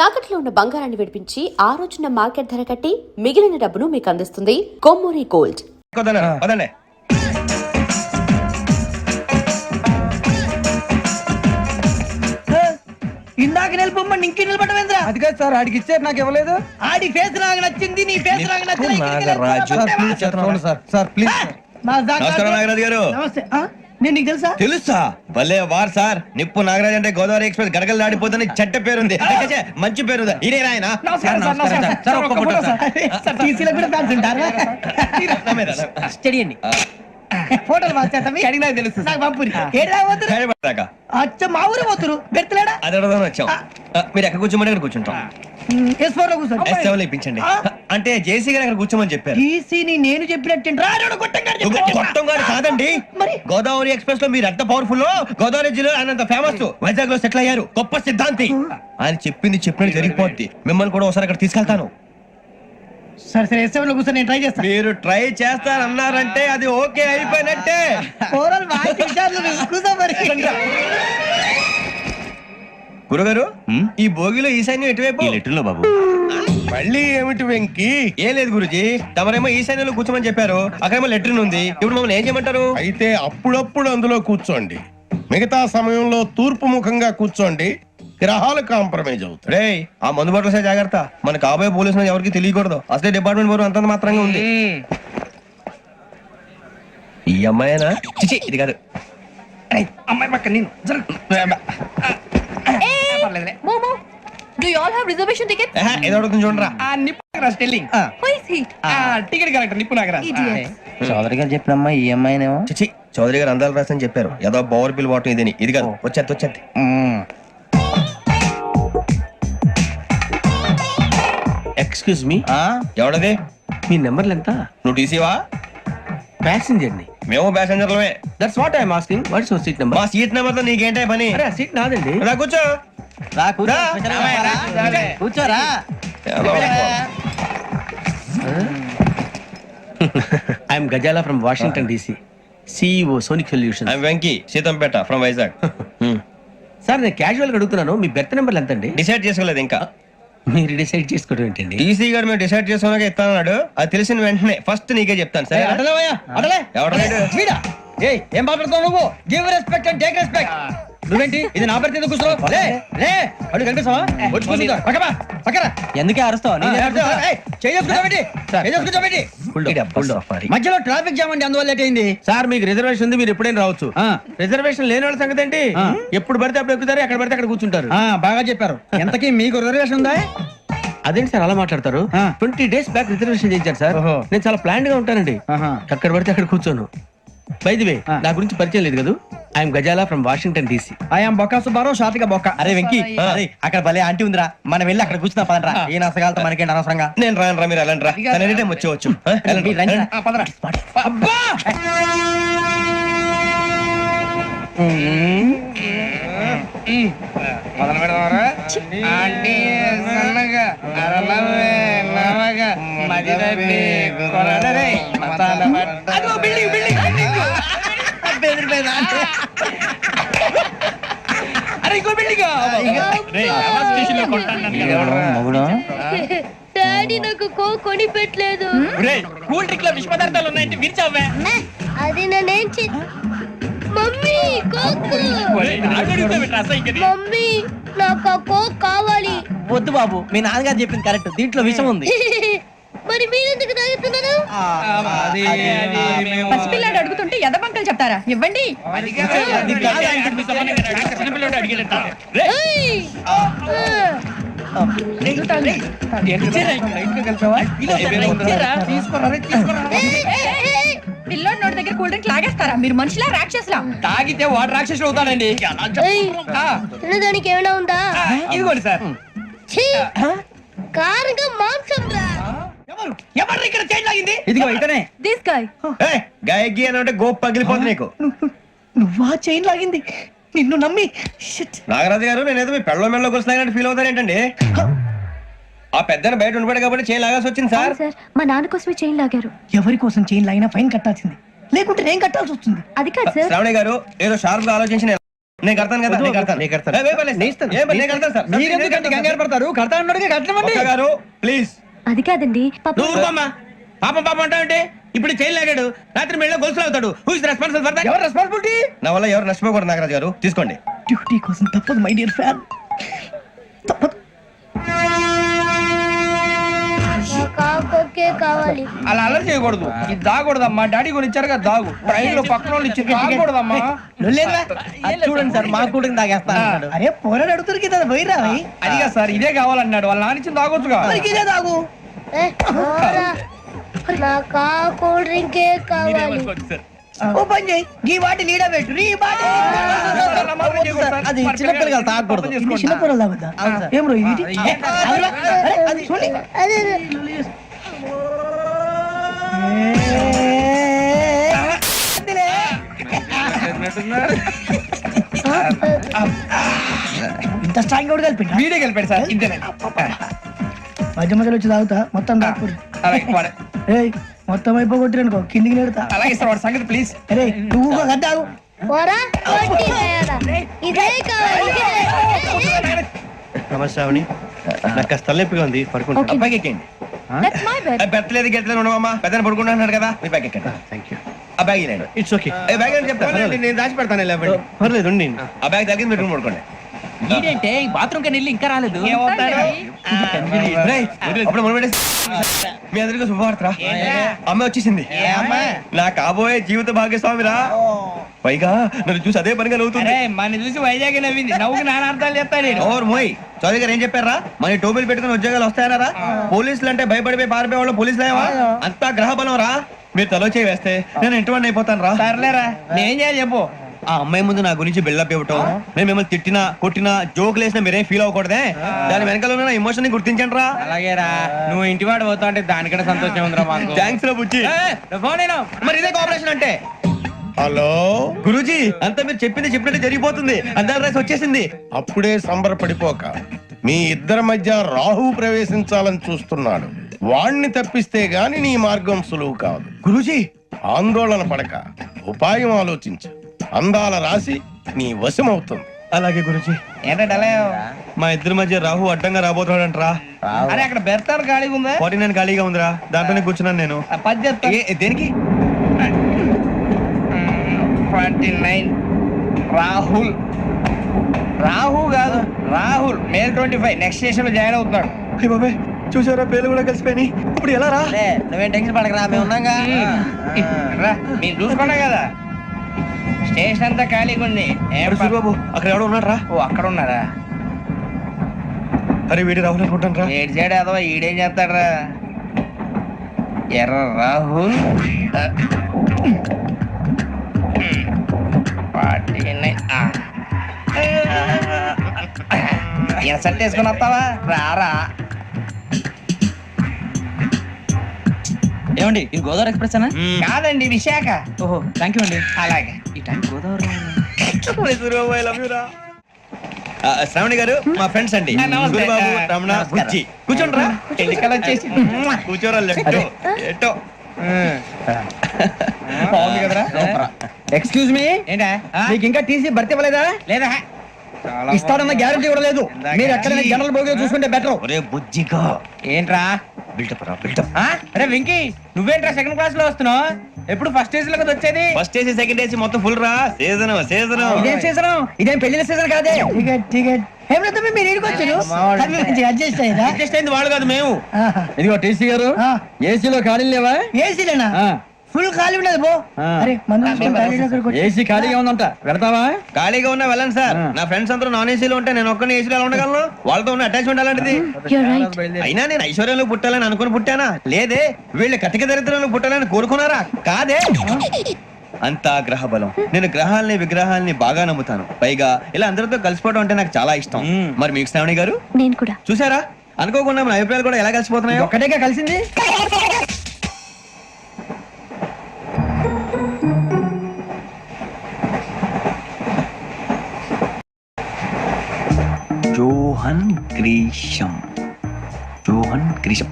తాకట్లో ఉన్న బంగారాన్ని విడిపించి ఆ రోజున మార్కెట్ ధర కట్టి మిగిలిన డబ్బును మీకు అందిస్తుంది కొమ్మూరి గోల్డ్. ఇందాక నిలబొమ్మని ఇంకే నిలబడమేంద్రా? అది కాదు సార్, ఆడికి ఇచ్చారు, నాకు ఇవ్వలేదు. ఆడి ఫేస్ నాకు నచ్చింది, నీ ఫేస్ నాకు నచ్చింది. Sir please. నమస్కారం నాగరాజు గారు. నమస్తే. నేను నీకు తెలుసా? తెలుసా? భలే వార్ సార్. నిప్పు నాగరాజ్ అంటే గోదావరి ఎక్స్ప్రెస్ గడగలు దాడిపోతుంది చెట్ట పేరుంది, మంచి పేరు. ఇదే ఆయన స్టడీ అండి. ఫోటోలు నాకు తెలుసు. నాకు పంపురి. అచ్చ మా ఊరు పోతురు బెర్తలేడా? అది అడగదాం వచ్చాం. మీరు ఎక్కడ కూర్చోమని అక్కడ కూర్చుంటాం. ఇప్పించండి. అంటే జేసీ గారు అక్కడ కూర్చోమని చెప్పారు. నేను చెప్పినట్టు కాదండి, గోదావరి ఎక్స్ప్రెస్ లో మీరు ఎంత పవర్ఫుల్, గోదావరి జిల్లా ఆయన ఫేమస్, వైజాగ్ లో సెటిల్ అయ్యారు, గొప్ప సిద్ధాంతి. ఆయన చెప్పింది చెప్పినట్టు జరిగిపోద్ది. మిమ్మల్ని కూడా ఒకసారి అక్కడ తీసుకెళ్తాను. సరే సరే, ఎస్ఎం లో కూర్చొని నేను ట్రై చేస్తాను. మీరు ట్రై చేస్తారన్నారంటే అది ఓకే అయిపోయినట్టే. గురుగారు, ఈ భోగిలో ఈశాన్యం ఎటువైపు? లెటర్లో బాబు. మళ్ళీ ఏమిటి వెంకి? ఏం లేదు గురుజీ, తమరేమో ఈశాన్యంలో కూర్చోమని చెప్పారు, అక్కడేమో లెటర్ ఉంది. ఇప్పుడు మమ్మల్ని ఏం చేయమంటారు? అయితే అప్పుడప్పుడు అందులో కూర్చోండి, మిగతా సమయంలో తూర్పు ముఖంగా కూర్చోండి. గ్రహాలు కాంప్రమైజ్ అవుతాయి. రే, ఆ మందు బాటలసే జాగ్రత్త. మన కాబోయే పోలీసులు ఎవరికి తెలియకూడదు. అసలే డిపార్ట్మెంట్ బోరు అంతంత మాత్రంగా ఉంది. ఈ అమ్మాయినా? చిచి, ఇది కాదు. అమ్మాయి పక్క నేను. Do you all have reservation tickets? ఏదో అడుగుతుంది చూడరా. నిప్పు Nagaraj telling. Who is he? Ticket correct, నిప్పు నాగరాజ్. చౌదరి గారు చెప్పినమ్మా ఈ అమ్మాయినేమో. చిచి, చౌదరి గారు అందాలు రాసని చెప్పారు. ఏదో బోర్ బిల్ వాటం ఇదని. ఇది కాదు, వచ్చేది. Excuse me, ఎవడది? మీ నెంబర్లు ఎంత? నువ్వు టీసీవా? ప్యాసింజర్ ని. మేము ప్యాసెంజర్లమే. That's what I'm asking. What's your seat number? మా సీట్ నెంబర్ తో నీకేంటే పని? అరే, ఆ సీట్ నాదండి. రా కూర్చో. కూర్చోరా. I'm Gazala from Washington DC, CEO Sonic solution. I'm Venky, Seethampeta from Vizag. Sir, నేను క్యాజువల్ గా అడుగుతున్నాను, మీ బెర్త్ నెంబర్లు ఎంత అండి? డిసైడ్ చేసుకోలేదు ఇంకా. మీరు డిసైడ్ చేసుకోవడం ఏంటండి? టీసీ గారు మేము డిసైడ్ చేసుకున్నాక ఇస్తానన్నాడు. అది తెలిసిన వెంటనే ఫస్ట్ నీకే చెప్తాను. సరే, ఏం మాట్లాడుతావు నువ్వు? Give respect and take respect. నువ్వేంటి ఇది నా పరిస్థితి? కూర్చో. అడుగు కనిపిస్తావా? ఎందుకే అరుస్తావు? మధ్యలో ట్రాఫిక్ జామ్ అండి, అందువల్ల లేట్ అయింది. సార్, మీకు రిజర్వేషన్ ఉంది, మీరు ఎప్పుడైనా రావచ్చు. రిజర్వేషన్ లేని వాళ్ళ సంగతి ఏంటి? ఎప్పుడు పడితే అప్పుడు ఎక్కుతారు, ఎక్కడ పడితే అక్కడ కూర్చుంటారు. బాగా చెప్పారు. ఎంతకీ మీకు రిజర్వేషన్ ఉందా? అదేంటి సార్ అలా మాట్లాడతారు? 20 days బ్యాక్ రిజర్వేషన్ చేయించారు సార్. నేను చాలా ప్లాన్డ్ గా ఉంటానండి, అక్కడ పడితే అక్కడ కూర్చోను. బై ది వే, నా గురించి పరిచయం లేదు కదా. I'm Gazala from Washington DC. I'm Bokka Subbarao, షాతిక బొక్క. అరే వెంకీ, అక్కడ భలే ఆంటీ ఉందిరా, మనం వెళ్ళి అక్కడ కూర్చున్నా పదరా. ఏ నసగాలతో మనకేంటి అనవసరంగా. నేను రాను రా, మీరు వెళ్ళండి రా. ఎనీ టైం వచ్చేవచ్చు. అబ్బా, మొదలు పెడదామరా? డాడీ నాకు కోక్ కొని పెట్టలేదు. కూల్ డ్రింక్ లో విష పదార్థాలు ఉన్నాయంటే విరిచావే. అది నేనేం మమ్మీ కోక్. మమ్మీ నాకు ఆ కోక్ కావాలి. వద్దు బాబు, మీ నాన్నగారు చెప్పింది కరెక్ట్, దీంట్లో విషయం ఉంది. మరి మీరెందుకు తాగుతున్నారు? పసిపిల్లాడు అడుగుతుంటే ఎదబంకలు చెప్తారా? ఇవ్వండి. పిల్లోడి నోటి దగ్గర కూల్ డ్రింక్ లాగేస్తారా? మీరు మనుషులా రాక్షసులా? తాగితే వాడు రాక్షసుడు అవుతాడండి. తినడానికి ఏమైనా ఉందా? ఇదిగోండి సార్. కారంగా మాంసం రా. ఎవరు ఇక్కడ చైన్ లాగింది? ఇదిగో ఇతనే. This guy. గాయకి అని అంటే గోప్ పగిలిపోతుంది నీకు. నువ్వా చైన్ లాగింది? నిన్ను నమ్మి. నాగరాజు గారు, నేనేదో మీ పెళ్ళ మెళ్ళ గురిసిలాగినట్టు ఫీల్ అవుతారేంటండి? ఆ పెద్దని బయట ఉండిపోయాడు కాబట్టి చైన్ లాగాల్సి వచ్చింది సార్. మా నాన్న కోసమే చైన్ లాగారు. ఎవరి కోసం చైన్ లాగినా ఫైన్ కట్టాల్సింది, లేకుంటే నేను కట్టాల్సి వస్తుంది. అది కాదు సార్. శ్రావణి గారు ఏదో షార్ప్ గా ఆలోచించిన నేను కడతాను కదా, నేను కడతాను. నేను కడతాను. ఏ, ఏ పర్లేదు. ఏ పర్లేదు, నేను కడతాను సార్. మీరెందుకంటే కంగారు పడతారు? కడతా అన్నాడుగా, కట్టమండి. ఒక్క గారు ప్లీజ్. అది కాదండి నువ్వు ఊరుకోమ్మా. పాపం పాపం అంటావంటే ఇప్పుడు చైన్ లాగాడు, రాత్రి మెళ్ళ గొలుసులు అవుతాడు. Who is responsible for that? ఎవరు రెస్పాన్సిబిలిటీ? నా వల్ల ఎవరు నష్టపోకూడదు నాగరాజు గారు, తీసుకోండి. డ్యూటీ కోసం తప్పదు మై డియర్ ఫ్యాన్, తప్పదు. కావాలి అలా అలర్ చేయకూడదు, ఇది దాగకూడదమ్మా. డాడీ కూడా ఇచ్చారు కదా దాగు, ట్రైన్ లో పక్కన వాళ్ళు ఇచ్చి దాగకూడదమ్మా. చూడండి సార్, మా కూడా తాగేస్తా. అరే పోరాడు అడుగుతారు కదా, పోయిరా అదిగా సార్, ఇదే కావాలన్నాడు. వాళ్ళ నాన్న ఇచ్చింది తాగొచ్చుగా. ఇదే తాగు. నాకు కూల్ డ్రింకే కావాలి. ఓ పని చేయి, ఈ వాటి లీడ పెట్టు, ఈ వాటి అది చిన్నపిల్లలు కదా, తాగకూడదు. చిన్నపిల్లలు తాగుతా. ఏం రో ఇది? అది చూడండి. అదే ఇంత స్ట్రాంగ్ కూడా కలిపి వీడియో కలిపాడు సార్. ఇంతేనే మధ్య మధ్యలో వచ్చి తాగుతా, మొత్తం తాగకూడదు. ఏయ్ మొత్తం అయిపోగొట్టిరనుకో కిందికి నేడుతా. అలాగే సార్, వాడి సంగతి ప్లీజ్. అరే నువ్వు కద్దాగు. పోరా కొట్టి తయారా. ఇదే కావాలి నమస్తే శ్రావణి, నాకు కాస్త తలెప్పిగా ఉంది, పడుకుంటా. అబ్బాయికి ఎక్కండి. That's my bed. పెట్టలేదు గెట్టలేదు ఉండవమ్మా, పెద్దని పడుకుంటున్నాడు కదా, మీ బ్యాగ్ ఎక్కండి. Thank you. ఆ బ్యాగ్ ఇలాండి. It's okay. ఏ బ్యాగ్ అని చెప్తాను, నేను దాచి పెడతాను లేవండి. పర్లేదు ఉండి. ఆ బ్యాగ్ తగ్గింది పెట్టుకుని పడుకోండి. ఏంటంటే బాత్రూమ్ కని వెళ్ళి ఇంకా రాలేదు. రేయ్, అప్పుడు మొదలు పెట్టేసి మీ అందరికీ శుభవార్తరా, అమ్మ వచ్చేసింది. నా కాబోయే జీవిత భాగ్యస్వామిరా. పైగా నన్ను చూసి అదే పనిగా నవ్వుతుంది. మన చూసి వైజాగ్ నవ్వింది, నవ్వుకి నాన్న అర్థాలు చెప్తాడు. ఓర్ మోయ్, చౌదరి గారు ఏం చెప్పారా? మన టోబీలు పెట్టుకుని ఉద్యోగాలు వస్తాయనరా? పోలీసులు అంటే భయపడిపోయి పారిపోయే వాళ్ళు పోలీసులు ఏవా? అంతా గ్రహ బలం రా. మీరు తలో చేయి వేస్తే నేను ఇంటివాడిని అయిపోతాను రా. సర్లేరా, నేనేం చేయాలి చెప్పు. ఆ అమ్మాయి ముందు నా గురించి బిల్డప్ ఇవ్వటం, నేను మిమ్మల్ని తిట్టినా కొట్టినా జోకులు వేసినా మీరేం ఫీల్ అవ్వకూడదే. దాని వెనకాల ఉన్న ఎమోషన్ ని గుర్తించండి రా. అలాగేరా, నువ్వు ఇంటి వాడు పోతా అంటే దానికంటే సంతోషం ఉందిరా మాకు. థ్యాంక్స్ రా బుజ్జి. ఫోన్ అయినా మరి ఇదే కోఆపరేషన్ అంటే. హలో, గురూజీ, అంతా మీరు చెప్పింది చెప్పినట్టు జరిగిపోతుంది. అందాల రైస్ వచ్చేసింది. అప్పుడే సంబరపడిపోక. మీ ఇద్దరి మధ్య రాహు ప్రవేశించాలని చూస్తున్నాడు. వాణ్ణి తప్పిస్తే గాని నీ మార్గం సులువు కాదు. గురూజీ, ఆందోళన పడక, ఉపాయం ఆలోచించు. అందాల రాశి నీ వశమవుతుంది. అలాగే గురూజీ. ఏంటంటే మా ఇద్దరి మధ్య రాహు అడ్డంగా రాబోతున్నాడంట్రా. అరే అక్కడ బెర్తాను ఖాళీగా ఉందా? 49 ఖాళీగా ఉందిరా, దాంట్లోనే కూర్చున్నాను నేను. పది చెప్తా. దేనికి? 49 రాహుల్. రాహు కాదు, రాహుల్. మే 25 నెక్స్ట్ స్టేషన్ లో జాయిన్ అవుతున్నాడు. అయ్య బాబాయ్, చూసారా పేర్లు కూడా కలిసిపోయినాయి. ఇప్పుడు ఎలా రా? నువ్వేం టెన్షన్ పడకరా, మేము ఉన్నాగా. రా, మీరు చూసుకున్నా కదా స్టేషన్ అంతా ఖాళీగా ఉంది. బాబు అక్కడ ఎవడో ఉన్నాడు రా. ఓ అక్కడ ఉన్నారా? అరే వీడి రాహుల్ అనుకుంటాను రా. ఏడు సైడ్ అదో ఈడేం చేస్తాడరా? ఎర్ర రాహుల్. 49. ఇన్సల్ట్ వేసుకుని వస్తావా? రారా. ఏమండి, ఇది గోదావరి ఎక్స్ప్రెస్ అనా? కాదండి, విశాఖ. ఓహో, థ్యాంక్ యూ అండి. అలాగే. ఈ టైం గోదావరి. శ్రావణి గారు మా ఫ్రెండ్స్ అండి. నమస్తే. గురుబాబు, రమణ, బుజ్జి. కూర్చోండి రా. ఎన్నికలు వచ్చేసి కూర్చోరా. లెట్టో ఎట్టో. బాగుంది కదరా? ఎక్స్క్యూజ్ మీ, ఏంటా? మీకు ఇంకా టీసీ భర్తీ ఇవ్వలేదా? లేదా ఇస్తాడన్న గ్యారంటీ కూడా లేదు. మీరు ఎక్కడైనా జనరల్ బోగిలో చూసుకుంటే బెటర్. ఒరే బుజ్జిగా, ఏంట్రా? బిల్డప్ రా, బిల్డప్. అరే వెంకీ, నువ్వేంట్రా సెకండ్ క్లాస్ లో వస్తున్నావు? ఎప్పుడు ఫస్ట్ ఏజ్ లో కదా వచ్చేది? ఫస్ట్ ఏసీ సెకండ్ ఏసీ మొత్తం ఫుల్ రా. Season season. ఇదేం సీజన్? ఇదేం పెళ్లిన సీజన్ కాదే. అడ్జస్ట్ అయ్యారా? అడ్జస్ట్ అయింది వాళ్ళు కాదు, మేము. ఇదిగో టీసీ గారు, ఏసీలో ఖాళీ లేవా? ఏసీలేనా? ఆ. ఫుల్ ఖాళీ ఉండదు పో. అరే ఏసీ ఖాళీగా ఉందంట, వెళ్తావా? ఖాళీగా ఉన్నా వెళ్ళండి సార్. నా ఫ్రెండ్స్ అందరూ నాన్ ఏసీలో ఉంటే నేను ఒక్కనే ఏసీలో ఎలా ఉండగలను? వాళ్ళతో ఉన్న అటాచ్మెంట్ అలాంటిది. అయినా నేను ఐశ్వర్యంలో పుట్టాలని అనుకుని పుట్టానా? లేదే. వీళ్ళు కటిక దరిద్రంలో పుట్టాలని కోరుకున్నారా? కాదే. అంతా గ్రహ బలం. నేను గ్రహాలని విగ్రహాలని బాగా నమ్ముతాను. పైగా ఇలా అందరితో కలిసిపోవడం అంటే నాకు చాలా ఇష్టం. మరి మీకు శ్రావణి గారు? నేను కూడా. చూసారా, అనుకోకుండా మన అభిప్రాయాలు కూడా ఎలా కలిసిపోతున్నాయో. ఒక్కటేగా కలిసింది. John Grisham. John Grisham.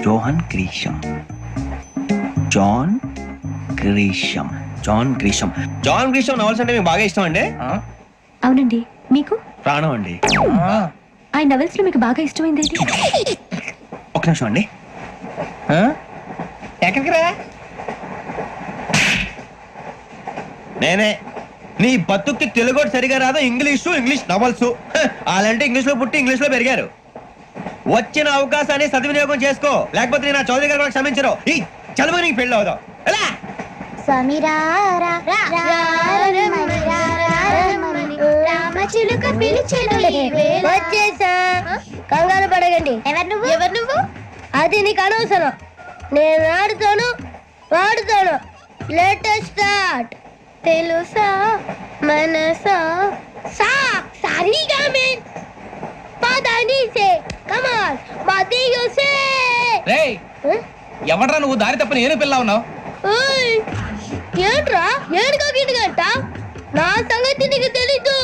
John Grisham. John Grisham. John Grisham. John Grisham novels అంటే మీకు బాగా ఇష్టం అండి. అవునండి. మీకు ప్రాణం అండి. ఆయన నవెల్స్ లో మీకు బాగా ఇష్టమైంది ఏంటి? ఒక నిమిషం అండి. ఎక్కడికి రా? నేనే నీ బతుక్కి తెలుగు సరిగా రాదు, ఇంగ్లీష్ నవల్స్. అలాంటి ఇంగ్లీష్ లో పుట్టి ఇంగ్లీష్ లో పెరిగారు. వచ్చిన అవకాశాన్ని సద్వినియోగం చేసుకో, లేకపోతే నేను నా చౌదరి గారు కూడా క్షమించరు. ఈ చదువు నీకు పెళ్ళి అవుదాం. ఎలా వచ్చేసా, కంగారు పడగండి. ఎవరు నువ్వు? అది నీకు అనవసరం. నేను ఆడుతాను, వాడుతాను. Latest start. తెలుసా మనసా సా సారీగా మెన్ పదని సే కమాన్ మదియు సే. రేయ్, ఎవడ్రా నువ్వు? దారి తప్ప నేను పిల్ల ఉన్నావు. ఓయ్ ఏంట్రా ఏడుగా గిడుగంట? నా సంగతి నీకు తెలీదు.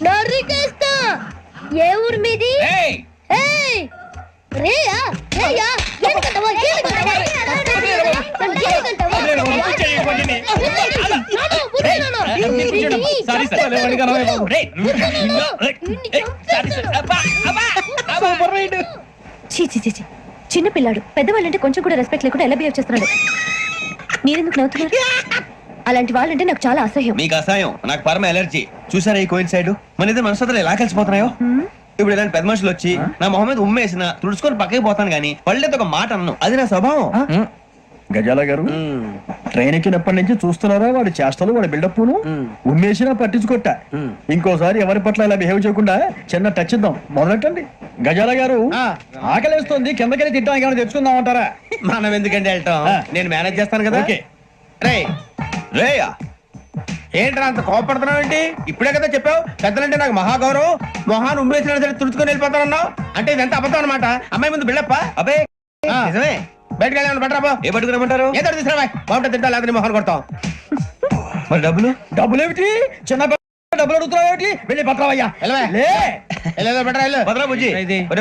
నరికేస్తా. ఏ ఊరు మీది? రేయ్, ఏయ్ రేయా రేయా ఏడుగంటవా ఏడుగంటవా సారీ సార్. Super ride. చీ చీ చీ చీ. చిన్న పిల్లాడు పెద్దవాళ్ళంటే కొంచెం కూడా రెస్పెక్ట్ లేకుండా ఎలా బిహేవ్ చేస్తున్నాడు. మీరెందుకు నవ్వుతున్నారు? అలాంటి వాళ్ళంటే నాకు చాలా అసహ్యం. మీకు అసహాయం, నాకు పరమ ఎలర్జీ. చూసారా ఈ కోయిన్ సైడ్? మన ఇద్దరు మనసులు ఎలా కలిసిపోతున్నాయో. ఇప్పుడు ఇలాంటి పెద్ద మనుషులు వచ్చి నా మొహం మీద ఉమ్మేసిన తుడుచుకొని పక్కకి పోతాను గానీ పళ్ళేతో ఒక మాట అన్ను. అది నా స్వభావం. గజాల గారు, ట్రైన్ ఎక్కినప్పటి నుంచి చూస్తున్నారా వాడి చేష్టలు, వాడి బిల్డప్ను? ఉమ్మేసినా పట్టించుకోట. ఇంకోసారి ఎవరి పట్ల ఇలా బిహేవ్ చేయకుండా చిన్న టచ్ ఇద్దాం. మొదలెట్టండి. గజాల గారు, ఆకలేస్తుంది, కిందకెళ్ళి తిట్టానికి ఏమైనా తెచ్చుకుందాం అంటారా? మనం ఎందుకంటే వెళ్ళటం, నేను మేనేజ్ చేస్తాను కదా. ఓకే. రేయా ఏంట్రా అంత కోపడుతున్నావు ఏంటి? ఇప్పుడే కదా చెప్పావు పెద్దలంటే నాకు మహాగౌరవం, మొహాన్ని ఉమ్మేసిన సరే తుడుచుకొని వెళ్ళిపోతానన్నావు. అంటే ఇదంతా అబద్ధం అనమాట. అమ్మాయి ముందు బిళ్ళప్ప. అబ్బే నిజమే. బయటకు వెళ్ళి బట్టరాబో. ఏ పట్టుకురమ్మంటారు? ఏదో తీసుకురా. బాగుంటుంది తింటా, లేదా మొహాన్ని కొడతాం. మరి డబ్బులు? డబ్బులు ఏమిటి? చిన్న డబ్బులు అడుగుతున్నావు ఏమిటి? వెళ్ళి పట్టరావయ్యా.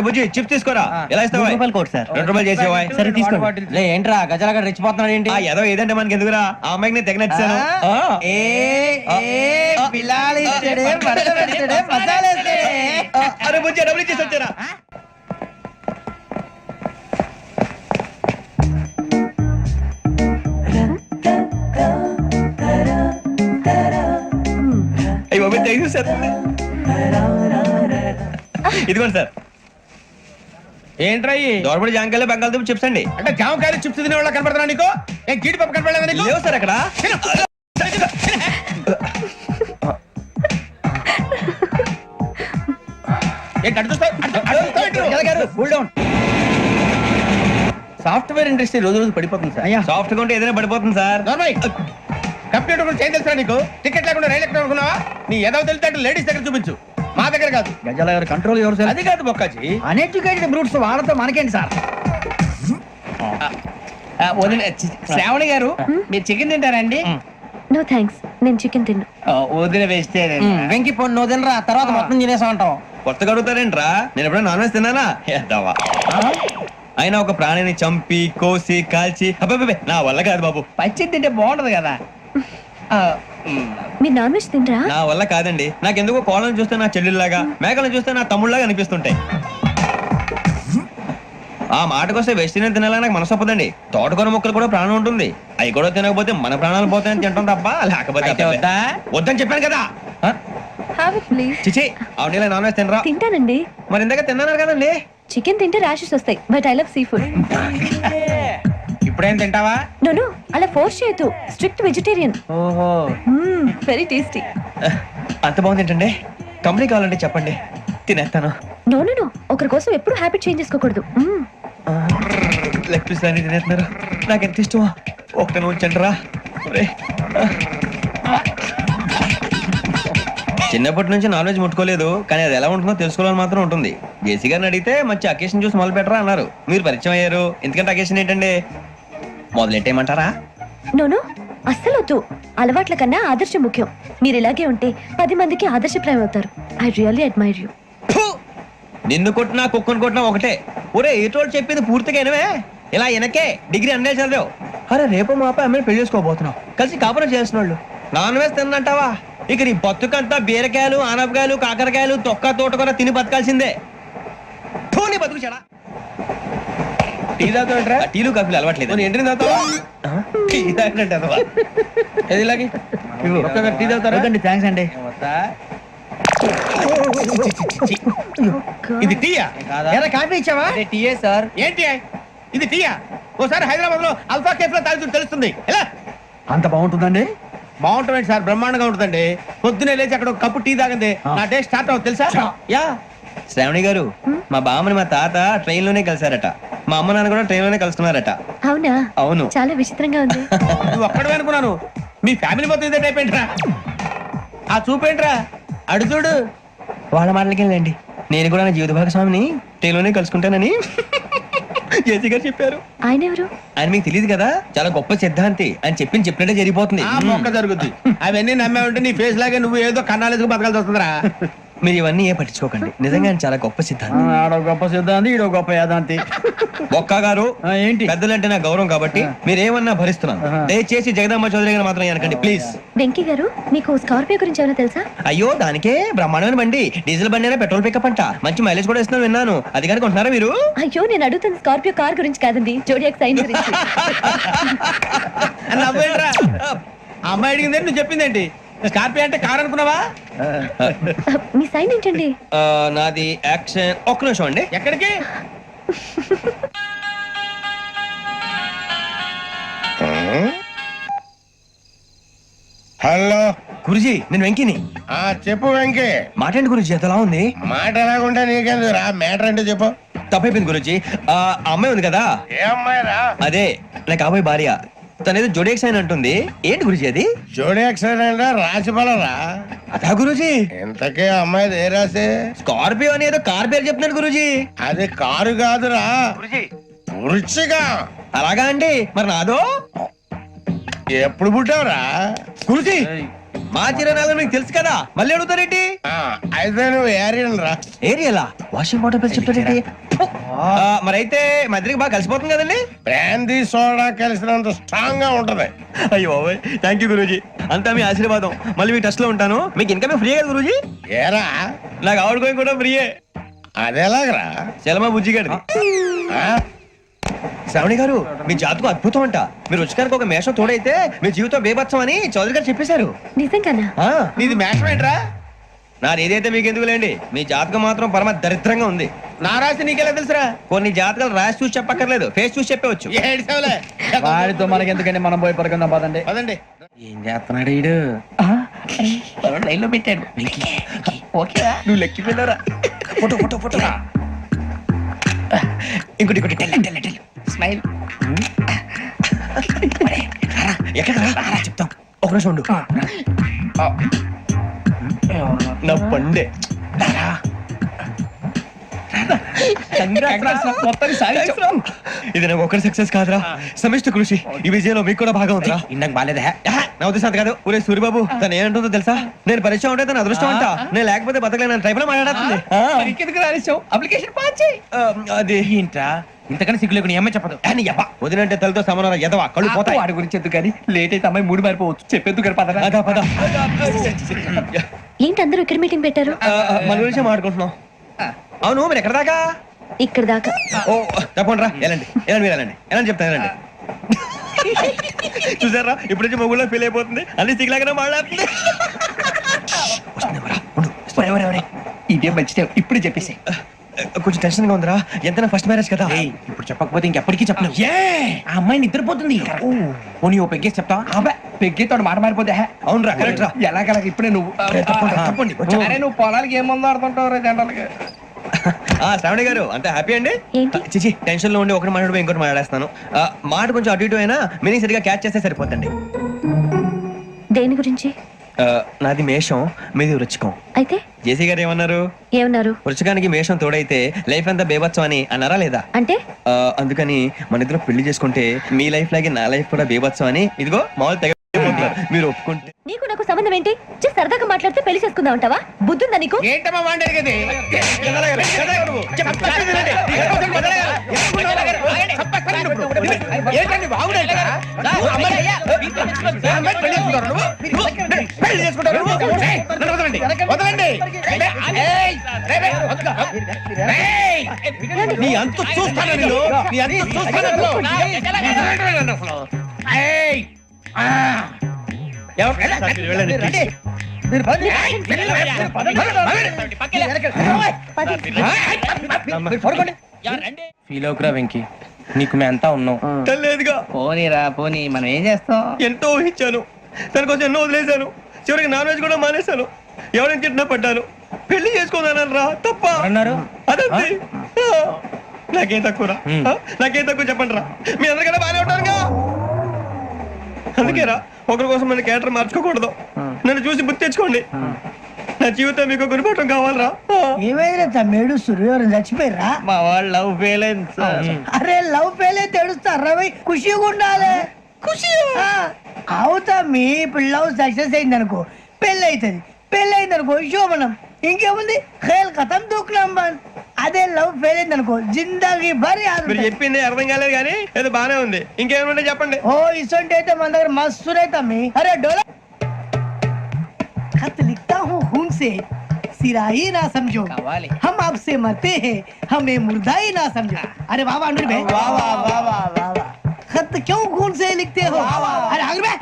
బుజ్జి చిప్స్ తీసుకోరా. ఎలా ఇస్తావా? Court sir. 2 రూపాయలు చేసేవా? సరే తీసుకోండి. లే ఏంట్రా గజాల గారు రెచ్చిపోతున్నాడు ఏంటి? ఏదో ఏదంటే మనకి ఎందుకురా, ఆ అమ్మాయికి నేను తెగ నచ్చాను. అరే బుజ్జి డబ్బులు ఇచ్చేసి వచ్చారా? సార్ ఇదిగోండి సార్. ఏంట్రా దోరబడి జాంకాయలు బంగాళదుంప చిప్స్ అండి. అంటే జామకాయలు చిప్స్ తినే వాళ్ళ కనపడుతున్నా నీకు? ఏం జీడిపప్పు కనపడలేదా నీకు? లేవు సార్ అక్కడ. సాఫ్ట్వేర్ ఇండస్ట్రీ రోజు రోజు పడిపోతుంది సార్. సాఫ్ట్ గా ఉంటే ఏదైనా పడిపోతుంది సార్. కంప్యూటర్ గురించి ఏం తెలుసా నీకు? టికెట్ లేకుండా రైలు ఎక్కడ అనుకున్నావా? నీ ఏదో తెలితే లేడీస్ దగ్గర చూపించు, మా దగ్గర కాదు. గజాల గారు కంట్రోల్ ఎవరు సార్? అది కాదు బొక్కాజీ. అన్ఎడ్యుకేటెడ్ బ్రూట్స్ వాళ్ళతో మనకేంటి సార్? శ్రావణి గారు, మీరు చికెన్ తింటారండి? నో థ్యాంక్స్, నేను చికెన్ తిన్ను. వదిన వేస్తే వెంకి పొన్ను నువ్వు తినరా, తర్వాత మొత్తం తినేసా ఉంటాం. కొత్తగా అడుగుతారేంట్రా? నేను ఎప్పుడైనా నాన్ వెజ్ తిన్నానా? ఎద్దావా. అయినా ఒక ప్రాణిని చంపి కోసి కాల్చి అబ్బే నా వల్ల కాదు బాబు. పచ్చి తింటే బాగుంటది కదా. మీరు నాన్ వెజ్ తినరా? నా వల్ల కాదండి. నాకెందుకో కోళ్ళని చూస్తే నా చెల్లెల్లాగా, మేకలను చూస్తే నా తమ్ముళ్ళలాగా అనిపిస్తుంటాయి. ఆ మాటకొస్తే వెస్టిరియన్ తినాలని నాకు మనసు ఒప్పదండి. తోటకూర మొక్కలు కూడా ప్రాణం ఉంటుంది. అవి కూడా తినకపోతే మన ప్రాణాలు పోతాయని తింటాం తప్ప లేకపోతే వద్దని చెప్పాను కదా. Have it please. చిచి అవునీ నాన్ వెజ్ తినరా? తింటానండి. మరి ఇందాక తిన్నాను కదండి. చికెన్ తింటే ర్యాషెస్ వస్తాయి, but I love sea food. ఇప్పుడేం తింటావా? నో అలా ఫోర్స్ చేయొద్దు. Strict vegetarian. ఓహో, వెరీ టేస్టీ. అంత బాగుంది ఏంటండి? కంపెనీ కావాలంటే చెప్పండి, తినేస్తాను. నో ఒకరి కోసం ఎప్పుడు హ్యాబిట్ చేంజ్ చేసుకోకూడదు. లెగ్ పీస్ అన్ని తినేస్తున్నారు. నాకు ఎంత ఇష్టమో ఒకటి ఉంచండి రా. చిన్నప్పటి నుంచి నాన్ వెజ్ ముట్టుకోలేదు, కానీ అది ఎలా ఉంటుందో తెలుసుకోవాలని మాత్రం ఉంటుంది. జేసీ గారిని అడిగితే మంచి అకేషన్ చూసి మొదలు పెట్టరా అన్నారు. మీరు పరిచయం అయ్యారు, ఎందుకంటే అకేషన్ ఏంటండి? మొదలెట్టేయమంటారా? నో అస్సలు వద్దు. అలవాట్ల కన్నా ఆదర్శం ముఖ్యం. మీరు ఇలాగే ఉంటే 10 మందికి ఆదర్శప్రాయం అవుతారు. I really admire you. నిన్ను కొట్టినా కుక్కను కొట్టినా ఒకటే. ఒరే ఏటోళ్ళు చెప్పింది పూర్తిగా వినవే. ఇలా వెనకే డిగ్రీ అన్నే చదివావు. అరే రేపు మా అబ్బాయి అమ్మాయిని పెళ్లి చేసుకోబోతున్నావు, కలిసి కాపురం చేసిన వాళ్ళు. నాన్ వెజ్ తిన్నంటావా? ఇక నీ బతుకంతా బీరకాయలు ఆనపకాయలు కాకరకాయలు తొక్క తోటకూర తిని బతకాల్సిందే థూ, నీ బతుకు చెడా. టీ తాగుతాంట్రా? టీలు కాఫీలు అలవాట్లేదు. ఏంటి తాగుతావా? టీ తాగినట్టు అదవా. ఏది ఇలాగే ఒక్కొక్కరు టీ తాగుతారా? థ్యాంక్స్ అండి. ఇది టీయా? కాఫీ ఇచ్చావా? TA sir. ఏంటి ఇది టీయా? ఓసారి హైదరాబాద్ లో అల్ఫా కేఫ్ లో తాగుతూ తెలుస్తుంది. ఎలా అంత బాగుంటుందండి? బాగుంటుంది సార్, బ్రహ్మాండంగా ఉంటుందండి. పొద్దునే లేచి అక్కడ ఒక కప్పు టీ తాగింది నా డే స్టార్ట్ అవుతుంది తెలుసా? యా. శ్రావణి గారు, మా బామ్మని మా తాత ట్రైన్ లోనే కలిసారట, మా అమ్మ నాన్న కూడా ట్రైన్ లోనే కలుస్తున్నారట. అవునా? అవును. చాలా విచిత్రంగా ఉంది. నువ్వు ఒక్కడే అనుకున్నాను, మీ ఫ్యామిలీ మొత్తం ఇదే టైప్ ఏంట్రా? ఆ చూపేంట్రా, అడు చూడు. వాళ్ళ మాటలకి వెళ్ళండి, నేను కూడా నా జీవిత భాగస్వామిని ట్రైన్ లోనే కలుసుకుంటానని జేసీ గారు చెప్పారు. ఆయన ఎవరు? ఆయన మీకు తెలియదు కదా, చాలా గొప్ప సిద్ధాంతి అని చెప్పినట్టే జరిగిపోతుంది. మొక్క జరుగుద్ది. అవన్నీ నమ్మే ఉంటే నీ ఫేస్ లాగే నువ్వు ఏదో కన్నాలేసుకు బతకాల్సి వస్తుందిరా. మీరు ఇవన్నీ ఏ పట్టించుకోకండి, నిజంగా ఆయన చాలా గొప్ప సిద్ధాంతి. ఆడో గొప్ప సిద్ధాంతి, ఈడో గొప్ప యాదాంతి. ఒక్క గారు ఏంటి? పెద్దలంటే నా గౌరవం కాబట్టి మీరేమన్నా భరిస్తున్నాను. దయచేసి జగదమ్మ చౌదరి గారు మాత్రం అనకండి ప్లీజ్. వెంకీ గారు, మీకు స్కార్పియో గురించి ఏమైనా తెలుసా? అయ్యో దానికే బ్రహ్మాండమైన బండి, డీజిల్ బండి అయినా పెట్రోల్ పికప్ అంట, మంచి మైలేజ్ కూడా ఇస్తున్నాను విన్నాను. అది కానీ కొంటున్నారా మీరు? అయ్యో, నేను అడుగుతుంది స్కార్పియో కార్ గురించి కాదండి, జోడియాక్ సైన్ గురించి. నవ్వేంట్రా? అమ్మాయి అడిగింది నువ్వు చెప్పిందేంటి? స్కార్పియో అంటే కార్ అనుకున్నావా? మీ సైన్ ఏంటండి? నాది యాక్షన్. ఒక్క నిమిషం అండి. ఎక్కడికి? హలో గురుజీ, నేను వెంకిని. చెప్పు వెంకీ. మాట్లాడి గురుజీ, ఎంతలా ఉంది? మాట ఎలాగుంటే నీకెందుకు రా, మ్యాటర్ అంటే చెప్పు. తప్పైపోయింది గురుజీ. ఆ అమ్మాయి ఉంది కదా, ఏ అమ్మాయి రా? అదే నా కాబోయే భార్య. తనేదో జోడేక్స్ అని అంటుంది. ఏంటి గురుజీ అది? జోడి యాక్సిడెంట్ రాసి రా. అదా గురుజీ? ఇంతకే అమ్మాయి ఏ రాసి? స్కార్పియో అని ఏదో కార్ పేరు చెప్తున్నాడు గురుజీ. అది కారు కాదురా, వృచ్చిగా. అలాగా అండి, మరి నాదో? ఎప్పుడు పుట్టావురా? గురుజీ, మా చిరనాలు మీకు తెలుసు కదా, మళ్ళీ అడుగుతారేంటి? అయితే నువ్వు ఏరియన్ రా. ఏరియలా? వాషింగ్ వాటర్ పేరు చెప్తారేంటి? మరైతే మా ఇద్దరికి బాగా కలిసిపోతుంది కదండి. బ్రాందీ సోడా కలిసినంత స్ట్రాంగ్ గా ఉంటది. అయ్యో థ్యాంక్ యూ గురూజీ, అంతా మీ ఆశీర్వాదం. మళ్ళీ మీ టచ్ లో ఉంటాను. మీకు ఇంకా ఫ్రీ కదా గురూజీ? ఏరా, నాకు ఆవిడ గోయింగ్ కూడా ఫ్రీయే. అదేలాగరా? చలమా బుజ్జి గారిది. శ్రావణి గారు, మీ జాతకు అద్భుతం అంట. మీరు రుచికారికి ఒక మేషం తోడైతే మీ జీవితం బేబత్సం అని చౌదరి గారు చెప్పేశారు. నిజంగానా? నీది మేషం ఏంట్రా? నాది ఏదైతే మీకు ఎందుకులేండి, మీ జాతకం మాత్రం పరమ దరిద్రంగా ఉంది. నా రాసి నీకెలా తెలుసురా? కొన్ని జాతకాలు రాసి చూసి చెప్పక్కర్లేదు, ఫేస్ చూసి చెప్పవచ్చు. వాడితో మనకి ఎందుకంటే మనం పోయి పడుకుందాం పదండి. పదండి. ఏం చేస్తున్నాడు ఈడు? లైన్ లో పెట్టాడు. ఓకేరా, నువ్వు లెక్కిపోయినారా? Photo photo photo. ఇంకోటి ఇంకోటి స్మైల్. ఎక్కడ చెప్తాం, ఒక నిమిషం ఉండు. నా పండే ఇది నాకు ఒకరి సక్సెస్ కాదురా, సమిష్టి కృషి. ఈ విజయంలో మీకు కూడా భాగం ఉందిరా. ఇందాక బాగాలేదా? నా ఉద్దేశం కాదు. ఊరే సూర్యబాబు, తను ఏమంటుందో తెలుసా? నేను పరిచయం ఉంటే తన అదృష్టం అంట, నేను లేకపోతే బతకలేను టైప్ లో మాట్లాడుతుంది. అప్లికేషన్ పాస్ చేయి. అది ఏంట్రా ఇంతకన్నా సిగ్గు లేకుండా ఏమై చెప్పదు. వదినంటే తలతో సమానం ఎదవా, కళ్ళు పోతాయి. వాడి గురించి ఎందుకు కానీ, లేట్ అయితే అమ్మాయి మూడు మారిపోవచ్చు. చెప్పేందుకు కానీ పద. అదా పద. ఏంటి అందరూ ఇక్కడ మీటింగ్ పెట్టారు? మన గురించి మాట్లాడుకుంటున్నాం. అవును, మీరు ఎక్కడ దాకా? ఇక్కడ దాకా. ఓ తప్పకుండా రా, వెళ్ళండి వెళ్ళండి, మీరు వెళ్ళండి వెళ్ళండి, చెప్తాను వెళ్ళండి. చూసారా, ఇప్పుడు నుంచి మొగుల్లో ఫీల్ అయిపోతుంది, అన్ని సిగ్లాగానే మాట్లాడుతుంది. ఇదే మంచి టైం, ఇప్పుడు చెప్పేసి. కొంచెం టెన్షన్ గా ఉందిరా, ఎంతైనా ఫస్ట్ మ్యారేజ్ కదా. ఇప్పుడు చెప్పకపోతే ఇంకెప్పటికీ చెప్పలేవు. ఆ అమ్మాయి నిద్రపోతుంది. పోనీ ఓ పెగ్గేసి చెప్తావా? అబ్బా, పెగ్గేతో మాట మారిపోతే. అవునురా, కరెక్ట్ రా. ఎలాగలా ఇప్పుడే నువ్వు తప్పండి. అరే నువ్వు పొలాలకి ఏముందో ఆడుతుంటావు జనరల్గా. శ్రావణి గారు, అంత హ్యాపీ అండి? ఏంటి? చిచి, టెన్షన్ లో ఉండి ఒకటి మాట్లాడిపోయి ఇంకోటి మాట్లాడేస్తాను. మాట కొంచెం అటు ఇటు అయినా మీనింగ్ సరిగా క్యాచ్ చేస్తే సరిపోతండి. దేని గురించి? నాది మేషం, మీది వృచ్చికం. అయితే జేసీ గారు ఏమన్నారు? ఏమన్నారు? వృచ్చికానికి మేషం తోడైతే లైఫ్ అంతా బేబత్సం అని అన్నారా లేదా? అంటే అందుకని మన ఇద్దరు పెళ్లి చేసుకుంటే మీ లైఫ్ లాగే నా లైఫ్ కూడా బేబత్సం అని, ఇదిగో మామూలు తెగ మీరు ఒప్పుకుంటే. నీకు నాకు సంబంధం ఏంటి? జస్ట్ సరదాగా మాట్లాడితే పెళ్లి చేసుకుందాం అంటావా? బుద్ధుందా నీకు? ఏంటమ్మా వాడేది? ఏంటండి నీ అంత చూస్తాను నేను, నీ అంత చూస్తాను. ఫీల్ అవుకురా వెంకీ, నీకు మేమంతా ఉన్నాం. లేదుగా పోనీరా పోనీ, మనం ఏం చేస్తాం? ఎంతో ఊహించాను, దానికోసం ఎన్నో వదిలేశాను, చివరికి నాన్ వెజ్ కూడా మానేశాను. ఎవరైనా తిట్టినా పడ్డాను, పెళ్లి చేసుకోదానని రా తప్ప అన్నారు అదంతే. నాకేం తక్కువ నాకేం తక్కువ చెప్పండి రా, మీ అందరికన్నా బాగానే ఉంటారుగా. అందుకే రా, ఒకరి కోసం మన క్యారెక్టర్ మార్చుకోకూడదు. నన్ను చూసి గుర్తు తెచ్చుకోండి. నా జీవితం మీకు గురిపటం కావాలరా. ఏమైనా తమ్మేడు సూర్యవరం చచ్చిపోయిరా? మా వాళ్ళు లవ్ ఫెయిల్ అయింది సార్. అరే లవ్ ఫెయిల్ అయితే ఏడుస్తారా? ఖుషిగా ఉండాలి. ఖుషి అవుతా. మీ ఇప్పుడు లవ్ సక్సెస్ అయింది అనుకో, పెళ్ళి అవుతుంది. పెళ్ళి అయింది అనుకో శోభనం. ఇంకేముంది, ఖేల్ కథం దూకునాం బంద్. అదే లవ్ ఫెయిల్ అయింది అనుకో, జిందగీ భారీ. మీరు చెప్పింది అర్థం కాలేదు కానీ ఏదో బానే ఉంది. ఇంకేమైనా చెప్పండి. ఓ ఇసొంటి అయితే మన దగ్గర మస్తు తమ్మి. అరే డోలా खत लिखता हूँ खून से, सिरा ही ना समझो, हम आपसे मरते हैं, हमें मुर्दा ही ना समझो. अरे वाह वाह भाई, वाह वाह वाह वाह वाह वाह. खत क्यों खून से लिखते हो? अरे आगे भाई,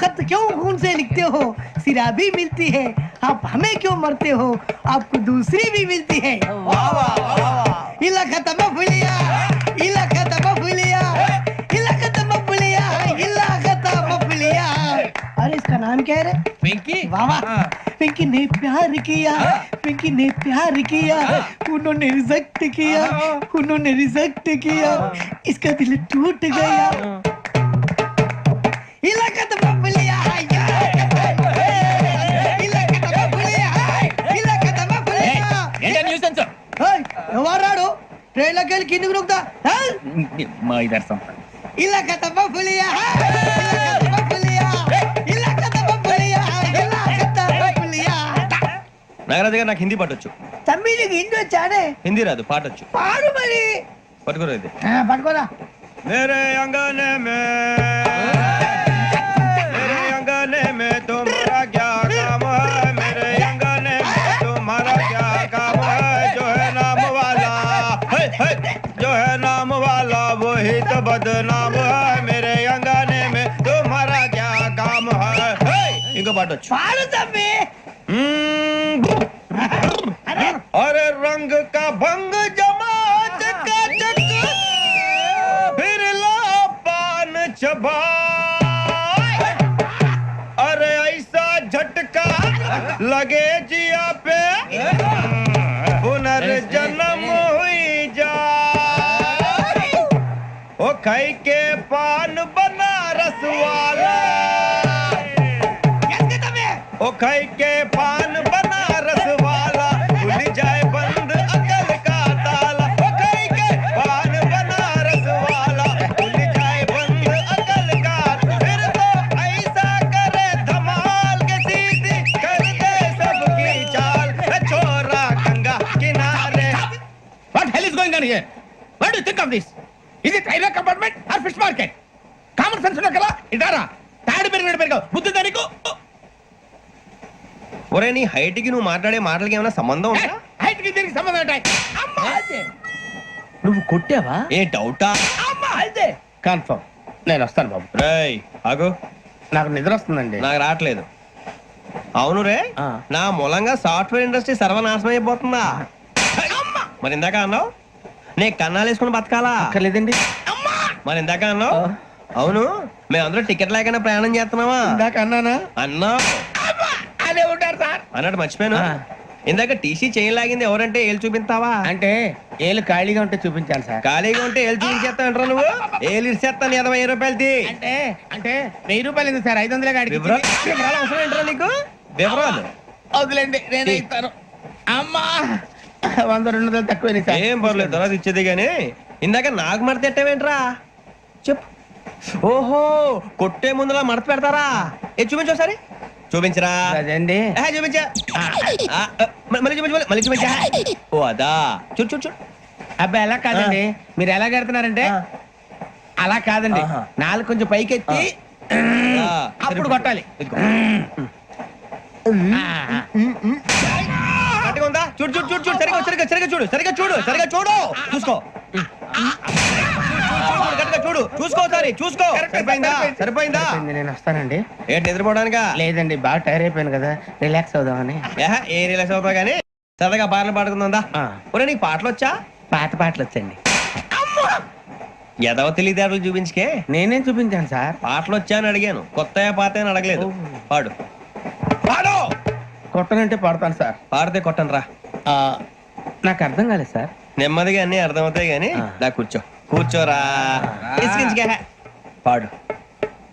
खत क्यों खून से लिखते हो? सिरा भी मिलती है, आप हमें क्यों मरते हो? आपको दूसरी भी मिलती है. वाह वाह वाह. इला खत्म फुलिया, इला खत्म फुलिया, इला खत्म फुलिया, इला खत्म फुलिया. अरे इसका नाम क्या है रे? వెంకీ. वाह वाह. पिंकी ने प्यार किया, पिंकी ने प्यार किया, उन्होंने रिजेक्ट किया, उन्होंने रिजेक्ट किया, इसका दिल टूट गया. इलाका तो बबलिया है, इलाका तो बबलिया है, इलाका तो बबलिया. ఏంటా న్యూసెన్స్? ఏయ్, ఎవరు రాడు? ట్రైన్లోకి వెళ్ళి కిందికి నొక్కుతా. మా ఇదర్శం. ఇలాకా तो बबलिया है, इलाका तो बबलिया, इलाका तो बबलिया, इलाका तो बबलिया. నాగరాజు గారు నాకు హిందీ పాటొచ్చు. తమ్మి నీకు హిందీ వచ్చానే? హిందీ రాదు, పాటొచ్చు. పాడు మరి. పట్టుకోరా ఇది. పట్టుకోరా. मेरे अंगने में तुम्हारा क्या काम है? मेरे अंगने में तुम्हारा क्या काम है? जो है नाम वाला जो है नाम वाला वही तो बदनाम है. मेरे अंगने में तुम्हारा क्या काम है? इनको बाटो. పాడు తమ్మి. अरे रंग का भंग जमात का चक, फिर ला पान चबा. अरे ऐसा झटका लगे जिया पे, पुनर्जन्म हुई जा. ओ खाई के पान बनारस वाला, ओ खाई के पान बनारस वाला, खुल जाए बंद अकल का ताला. ओ खाई के पान बनारस वाला, खुल जाए बंद अकल का. फिर तो ऐसा करे धमाल के सीधी कर दे सबकी चाल. छोरा गंगा किनारे. What hell is going on here? What do you think of this? Is it railway compartment or fish market? Common sense ఉన్నా కదా, ఇదారా తాడు పెరిగావు బుద్ధి దానికి. ఒరే నీ హైట్ కి నువ్వు మాట్లాడే మాటలకి ఏమైనా సంబంధం ఉందా? హైట్ కి దీనికి సంబంధం ఉంటాయి. అమ్మా అదే నువ్వు కొట్టావా? ఏ డౌటా? అమ్మా అదే కన్ఫర్మ్. నేను వస్తాను బాబు. రేయ్ ఆగు, నాకు నిద్ర వస్తుందండి. నాకు రావట్లేదు. అవును రే, నా మూలంగా సాఫ్ట్వేర్ ఇండస్ట్రీ సర్వనాశనం అయిపోతుందా? మరి ఇందాక అన్నావు నే కన్నాలు వేసుకుని బతకాలా? అక్కర్లేదండి. మరి ఇందాక అన్నావు అవును మేమందరూ టికెట్ లేకుండా ప్రయాణం చేస్తున్నావా? ఇందాక అన్నానా? అన్నా అదే ఉంటారు సార్ అన్నట్టు మర్చిపోయాను. ఇందాక టీసీ చేయి లాగింది ఎవరంటే ఏళ్ళు చూపిస్తావా? అంటే ఏళ్ళు ఖాళీగా ఉంటే చూపించాలి సార్. ఖాళీగా ఉంటే ఏళ్ళు చూపించేస్తానంటారా నువ్వు? ఏళ్ళు ఇచ్చేస్తాను 20 రూపాయలది. అంటే అంటే 1000 రూపాయలు ఎందుకు సార్? 500 గాడికి వివరాలు అవసరం ఏంట్రా నీకు? వివరాలు వదిలేండి, నేనే ఇస్తాను. అమ్మా 100 200 తక్కువ సార్. ఏం పర్లేదు, తర్వాత ఇచ్చేది కానీ ఇందాక నాకు మడత ఎట్టవేంట్రా చెప్పు. ఓహో కొట్టే ముందులా మడత పెడతారా? ఏ చూపించు ఒకసారి. చూపించరా? అదండి చూపించా. మళ్ళీ చూపించు, మళ్ళీ చూపించా. ఓ అదా చూడు చూడు చూడు. అబ్బాయి ఎలా కాదండి, మీరు ఎలా కడుతున్నారంటే అలా కాదండి, నాలుగు కొంచెం పైకెత్తి అప్పుడు కొట్టాలి. గట్టిగా ఉందా? చూడు చూడు చూడు చూడు, సరిగా సరిగా సరిగా చూడు, సరిగా చూడు, సరిగా చూడు, చూసుకో. గట్టిగా చూడు, చూసుకో, సారి చూసుకో. సరిపోయిందా? సరిపోయిందా? నేను వస్తానండి. ఏంటి నిద్రపోవడానికా? లేదండి, బాగా టైర్ అయిపోయాను కదా, రిలాక్స్ అవుదామని. ఏ రిలాక్స్ అవుతావు కానీ సరదాగా పాటలు పాడుకుందా? ఒరే నీకు పాటలు వచ్చా? పాత పాటలు వచ్చండి. ఎదవ తెలివితేటలు చూపించుకే. నేనేం చూపించాను సార్? పాటలు వచ్చా అని అడిగాను, కొత్త పాత అని అడగలేదు. పాడు పాడు. కొట్టనంటే పడతాను సార్. పాడితే కొట్టను రా. నాకు అర్థం కాలేదు సార్. నెమ్మదిగా అన్ని అర్థమవుతాయి గానీ దా కూర్చో. కూర్చోరా. ఇసికించుకే. పాడు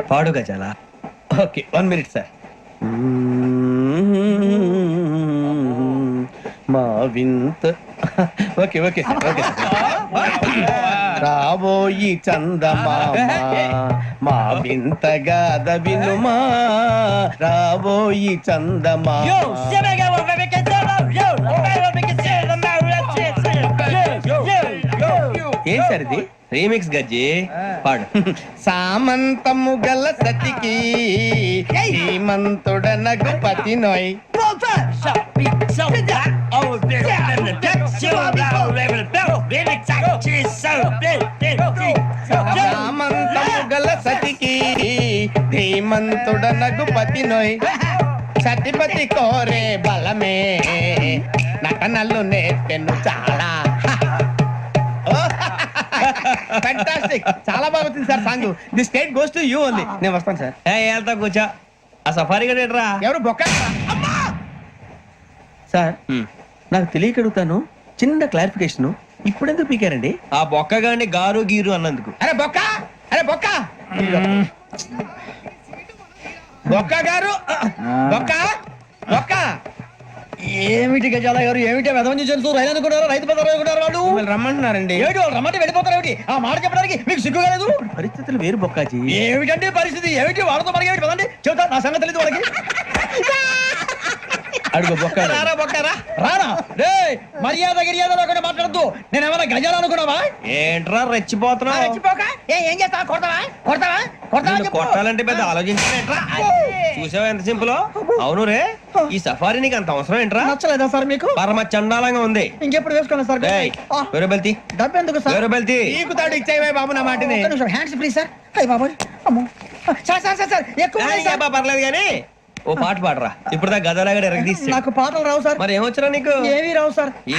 పాడు గజాల. Okay, 1 minute sir. మా వింత. Okay okay okay. రాబోయి చందమామ మా వింతగా వినుమా, రాబోయి చందమామ. ఏం సార్ ఇది? రీమిక్స్ గజ్జి. పాడు. సామంతము గల సతికి శ్రీమంతుడనగు పతి నోయ్. సామంతము గల సతికి ధీమంతుడనగు పతి నోయ్. సతిపతి కోరే బలమే నటనలు నేర్పెను చాలా. ఫ్యాంటాస్టిక్, చాలా బాగా వచ్చింది sir song. The state goes to you only. నేను వస్తాను సార్. వెళ్తా కూర్చో. ఆ సఫారీ గడేట్రా. ఎవరు బొక్క సార్? నాకు తెలియక అడుగుతాను, చిన్న క్లారిఫికేషన్. ఇప్పుడెందుకు పీకారండి? ఆ బొక్కగాని గారు గీరు అన్నందుకు. అరే బొక్క, అరే బొక్క, బొక్క గారు, బొక్క బొక్క. ఏమిటి గజాల గారు, ఏమిటి వెదవని చేస్తూ రైలు అనుకున్నారు, రైతు పెద్దలు అనుకున్నారు వాళ్ళు. మిమ్మల్ని రమ్మంటున్నారండి. ఏమిటి వాళ్ళు రమ్మంటే వెళ్ళిపోతారు ఏమిటి? ఆ మాట చెప్పడానికి మీకు సిగ్గుగా లేదు? పరిస్థితులు వేరు బొక్కాజీ. ఏమిటంటే పరిస్థితి ఏమిటి? వాళ్ళతో మనకి ఏమిటి పదండి, చెబుతా నా సంగతి తెలియదు వాళ్ళకి. అడుగు బొక్క. రారా బొక్కరా. రానా రే, మర్యాద గిర్యాద లేకుండా మాట్లాడద్దు. నేను ఏమైనా గజాలు అనుకున్నావా? ఏంట్రా రెచ్చిపోతున్నావు? ఏం చేస్తా? కొడతావా కొడతావా కొడతావా నిన్ను చెప్పు. కొట్టాలంటే పెద్ద ఆలోచించానేంట్రా. చూసావా ఎంత సింపుల్? అవును రే, ఈ సఫారీ నీకు అంత అవసరం ఏంట్రా? నచ్చలేదా సార్ మీకు? పరమ చండాలంగా ఉంది. ఇంకెప్పుడు వేసుకోండి సార్. ఏయ్, వేరే బెల్తి, డబ్బు ఎందుకు సార్? వేరే బెల్తి. నీకు తాడు ఇచ్చేవే బాబు నా మాటని. Hands free sir. అయ్యి బాబు అమ్మో సార్ సార్ సార్ సార్ ఎక్కువ ఉన్నాయి సార్. ఏబ్బా, పర్లేదు కానీ ఓ పాట పాడరా. ఇప్పుడు దా గదలాగడ ఎరగదీసి. నాకు పాటలు రావు సార్. మరి ఏమొచ్చరా నీకు? ఏమీ రావు సార్. ఏ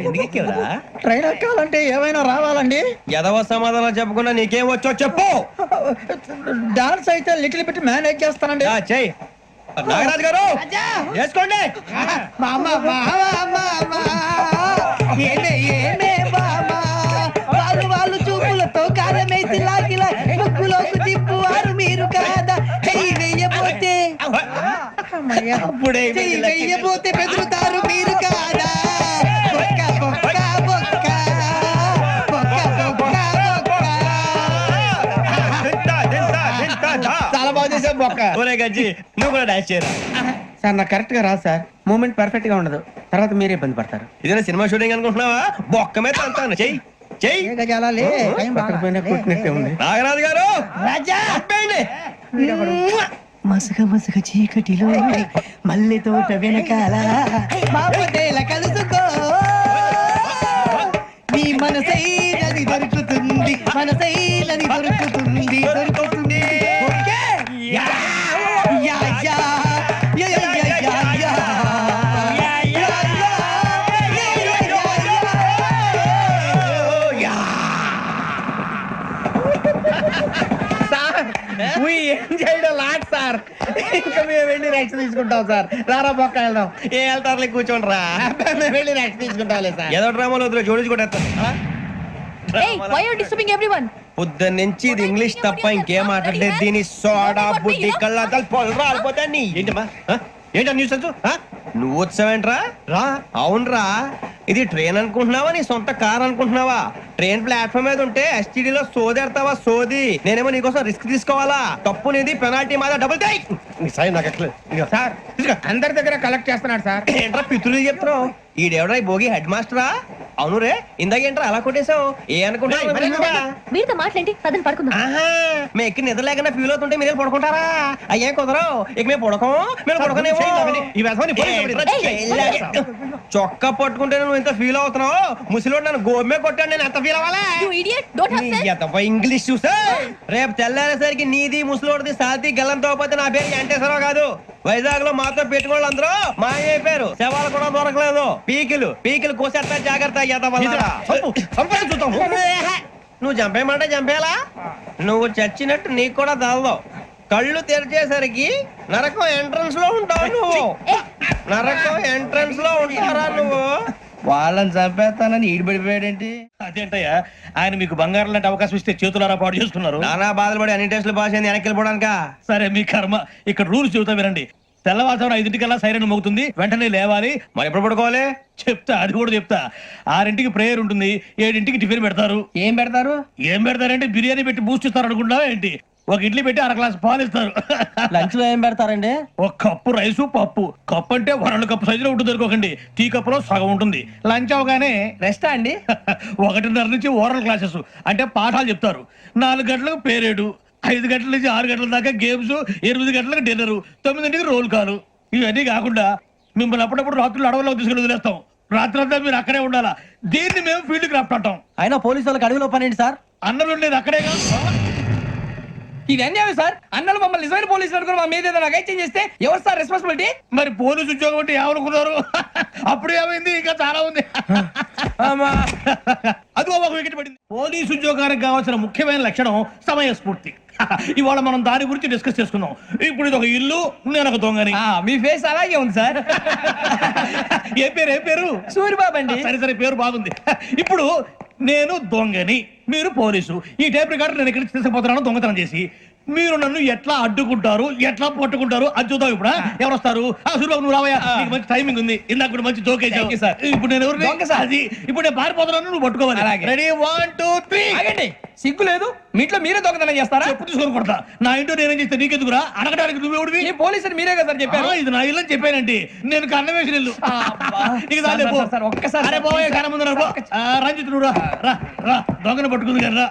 ఎందుకు ఎక్కేవరా? ట్రైన్ ఎక్కాలంటే ఏమైనా రావాలండి. ఎదవ సమాధానం చెప్పకుండా నీకేం వచ్చో చెప్పు. డాన్స్ అయితే లిటిల్ బిట్ మేనేజ్ చేస్తానండి. చెయ్యి. నాగరాజు గారు వేసుకోండి. వాళ్ళు వాళ్ళు చూపులతో కారమేసి లాగిలా ముక్కులోకి తిప్పువారు మీరు కాదా? చెయ్యి వెయ్యబోతే చెయ్యి వెయ్యబోతే బెదురుతారు మీరు కాదా? బొక్క బొక్క బొక్క బొక్క బొక్క బొక్క. చాలా బాగా చేసావు బొక్క. ఒరే గజ్జి, నువ్వు కూడా డాన్స్ చేయరా. సార్ నాకు కరెక్ట్ గా రాదు సార్. మూమెంట్ పర్ఫెక్ట్ గా ఉండదు, తర్వాత మీరే ఇబ్బంది పడతారు. ఇదేనా సినిమా షూటింగ్ అనుకుంటున్నావా? బొక్క మీద అంతాను. చెయ్యి చెయ్యి. ఏ గజాలాలే, టైం బాగా. కొట్టినట్టే ఉంది. నాగరాజు గారు రాజా ఆపేయండి. మసగ మసగ చీకటిలో మల్లె తోట వెనకాల మాపదేల కలుసుకో, నీ మనసైనది దొరుకుతుంది, మనసైనది దొరుకుతుంది దొరుకుతుంది. Okay? Yeah yeah yeah yeah yeah yeah yeah yeah. We enjoyed a lot, sir. ఇంకా మేము వెళ్ళి రెస్ట్ తీసుకుంటాం సార్. రారా బొక్క వెళ్దాం. ఏ వెళ్తారులే, కూర్చోండి రా. మేము వెళ్ళి రెస్ట్ తీసుకుంటాంలే సార్. ఏదో డ్రామాలో వద్దులే, జోడించుకుంటా. Hey, why are you disturbing everyone? పొద్దున్న నుంచి ఇది ఇంగ్లీష్ తప్ప ఇంకేం మాట్లాడలేదు. దీని సోడా బుద్ధి కళ్ళ పొలు రాలిపోతా. నీ ఏంటమ్మా, ఏంటా న్యూస్ నువ్వు వచ్చావేంట్రా? రా. అవునరా, ఇది ట్రైన్ అనుకుంటున్నావా, నీ సొంత కార్ అనుకుంటున్నావా? ట్రైన్ ప్లాట్ఫామ్ మీద ఉంటే STD లో సోదేడతావా సోది. నేనేమో నీకోసం రిస్క్ తీసుకోవాలా? తప్పు నీది, పెనాల్టీ మాదా, డబుల్ టై. సార్ అందరి దగ్గర కలెక్ట్ చేస్తున్నాడు సార్. ఏంట్రా పితులు చెప్తున్నావు? ఈడెవడ్రా ఈ భోగి హెడ్ మాస్టరా? అవును రే ఇందాక ఏంట్రా అలా కొట్టేశావు ఏ అనుకుంటా మీరుతో మాట్లాడి పదని పడుకుందాం. ఆహా మేము ఎక్కి నిద్ర లేకుండా ఫీల్ అవుతుంటే మీరు పడుకుంటారా? అయ్యేం కుదరవు ఇక మేము పడుకోం మేము పడుకునేమో. చొక్కా పట్టుకుంటే నువ్వు ఇంత ఫీల్ అవుతున్నావు, ముసలివాడు నన్ను గోమే కొట్టాడు, నేను ఎంత ఫీల్ అవ్వాలా? ఇంగ్లీష్ చూసా రేపు తెల్లారేసరికి నీది ముసలివాడిది సాతి గల్లంతో పోతే నా పేరు వెంకటేశ్వరరావు కాదు. వైజాగ్ లో మాతో పెట్టుకోళ్ళు అందరూ మాయైపోయారు, శవాలు కూడా దొరకలేదు. పీకిలు కోసేస్తా జాగ్రత్త. నువ్వు చంపేయమంటే చంపేలా? నువ్వు చచ్చినట్టు నీకు కూడా తగదు. కళ్ళు తెరిచేసరికి నరకం ఎంట్రన్స్ లో ఉంటావు నువ్వు. నరకం ఎంట్రన్స్ లో ఉంటారా నువ్వు? వాళ్ళని చంపేస్తానని ఈడిపడిపోయాడేంటి? అదేంటయ్యా ఆయన మీకు బంగారం లాంటి అవకాశం ఇస్తే చేతులారా పాటు చేసుకున్నారు. నానా బాధలు పడి అన్ని టెస్టులు పాస్ అయింది, వెనక్కి వెళ్ళిపోవడానికా? సరే మీ కర్మ. ఇక్కడ రూల్స్ చెబుతా వినండి. తెల్లవారుజామున 5:00కల్లా సైరన్ మోగుతుంది, వెంటనే లేవాలి. మరి ఎప్పుడు పడుకోవాలి? చెప్తా, అది కూడా చెప్తా. 6ంటికి ప్రేయర్ ఉంటుంది, 7ంటికి టిఫిన్ పెడతారు. ఏం పెడతారు? ఏం పెడతారంటే బిర్యానీ పెట్టి బూస్ట్ ఇస్తారు అనుకుంటావా ఏంటి? ఒక ఇడ్లీ పెట్టి 1 గ్లాస్ పాలు ఇస్తారు. లంచ్ లో ఏం పెడతారండి? ఒక కప్పు రైసు పప్పు. కప్పు అంటే 1 కప్పు సైజులో ఉంటుంది అనుకోకండి, టీ కప్పులో సగం ఉంటుంది. లంచ్ అవగానే రెస్టా అండి? 1:30 నుంచి ఓరల్ క్లాసెస్ అంటే పాఠాలు చెప్తారు. 4 గంటలకు పేరేడు, 5 గంటల నుంచి 6 గంటల దాకా గేమ్స్, 8 గంటలకు డిన్నర్, 9ంటికి రోల్ కాలు. ఇవన్నీ కాకుండా మిమ్మల్ని అప్పుడప్పుడు రాత్రులు అడవుల్లో తీసుకెళ్ళి వదిలేస్తాం. రాత్రి అంతా మీరు అక్కడే ఉండాలా. దీన్ని మేము ఫీల్డ్ క్రాఫ్ట్ అంటాం. అయినా పోలీసు వాళ్ళకి అడవిలో పని ఏంటి సార్? అన్నలు ఉండేది అక్కడే కాదు. ఇది అన్యాయం సార్. అన్నలు మమ్మల్ని నిజమైన పోలీసులు అనుకుని మా మీద ఏదైనా చేంజ్ చేస్తే ఎవరు సార్ రెస్పాన్సిబిలిటీ? మరి పోలీసు ఉద్యోగం అంటే ఏమనుకున్నారు? అప్పుడు ఏమైంది? ఇంకా చాలా ఉంది. అదిగో ఒక వికెట్ పడింది. పోలీసు ఉద్యోగానికి కావాల్సిన ముఖ్యమైన లక్షణం సమయస్ఫూర్తి. ఇవాళ మనం దాని గురించి డిస్కస్ చేసుకుందాం. ఇప్పుడు ఇది ఒక ఇల్లు, నేను ఒక దొంగని. మీ ఫేస్ అలాగే ఉంది సార్. ఏ పేరు? సూరిబాబు అండి. సరే పేరు బాగుంది. ఇప్పుడు నేను దొంగని, మీరు పోలీసు. ఈ టైప్ రికార్డు నేను ఇక్కడికి తీసుకుపోతున్నాను దొంగతనం చేసి. మీరు నన్ను ఎట్లా అడ్డుకుంటారు, ఎట్లా పట్టుకుంటారు అది చూద్దాం. ఇప్పుడు ఎవరు వస్తారు? సూరిబాబు నువ్వు రావయ్యా, నీకు మంచి టైమింగ్ ఉంది. ఇందాక కూడా మంచి జోక్ వేసావు సార్. ఇప్పుడు నేను ఎవరు? ఇప్పుడు నేను పారిపోతున్నాను, నువ్వు పట్టుకోవాలి. రెడీ 1 2 3. ఆగండి, సిగ్గు లేదు? మీ ఇంట్లో మీరే దొంగతనం చేస్తారా? ఎప్పుడు తీసుకొని కొడతా. నా ఇంట్లో నేనేం చేస్తే నీకెందుకురా? అడగడానికి నువ్వెవడివి? ఈ పోలీసులు మీరే కదా సార్ చెప్పారు. ఇది నా ఇల్లు అని చెప్పానండి. నేను కన్న వేసిన ఇల్లు. ఒక్కసారి రంజిత్ నువ్వు రా, దొంగను పట్టుకుంది కదా.